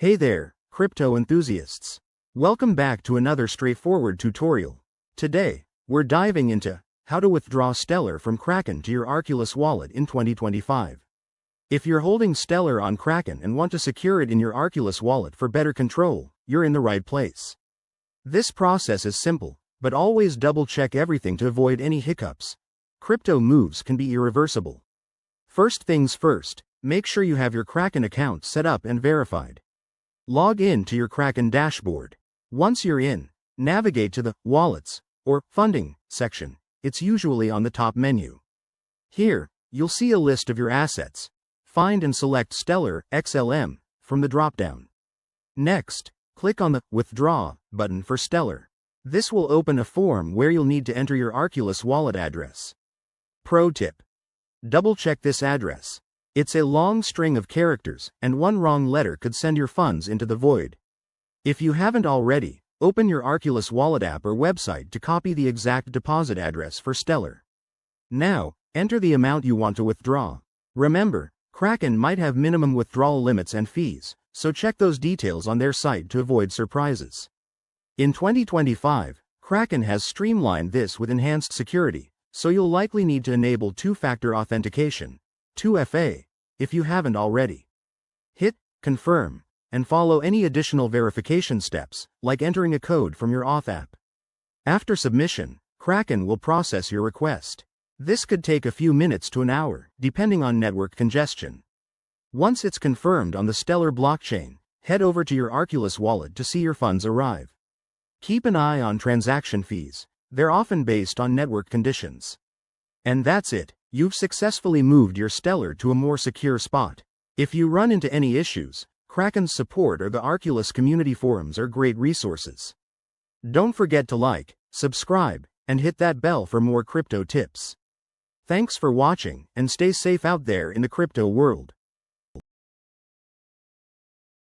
Hey there, crypto enthusiasts. Welcome back to another straightforward tutorial. Today, we're diving into how to withdraw Stellar from Kraken to your Arculus wallet in 2025. If you're holding Stellar on Kraken and want to secure it in your Arculus wallet for better control, you're in the right place. This process is simple, but always double-check everything to avoid any hiccups. Crypto moves can be irreversible. First things first, make sure you have your Kraken account set up and verified. Log in to your Kraken dashboard. Once you're in, navigate to the Wallets or Funding section. It's usually on the top menu. Here, you'll see a list of your assets. Find and select Stellar XLM from the dropdown. Next, click on the Withdraw button for Stellar. This will open a form where you'll need to enter your Arculus wallet address. Pro tip: double-check this address. It's a long string of characters, and one wrong letter could send your funds into the void. If you haven't already, open your Arculus wallet app or website to copy the exact deposit address for Stellar. Now, enter the amount you want to withdraw. Remember, Kraken might have minimum withdrawal limits and fees, so check those details on their site to avoid surprises. In 2025, Kraken has streamlined this with enhanced security, so you'll likely need to enable two-factor authentication, 2FA, if you haven't already. Hit Confirm, and follow any additional verification steps, like entering a code from your Auth app. After submission, Kraken will process your request. This could take a few minutes to an hour, depending on network congestion. Once it's confirmed on the Stellar blockchain, head over to your Arculus wallet to see your funds arrive. Keep an eye on transaction fees. They're often based on network conditions. And that's it. You've successfully moved your Stellar to a more secure spot. If you run into any issues, Kraken's support or the Arculus community forums are great resources. Don't forget to like, subscribe, and hit that bell for more crypto tips. Thanks for watching, and stay safe out there in the crypto world.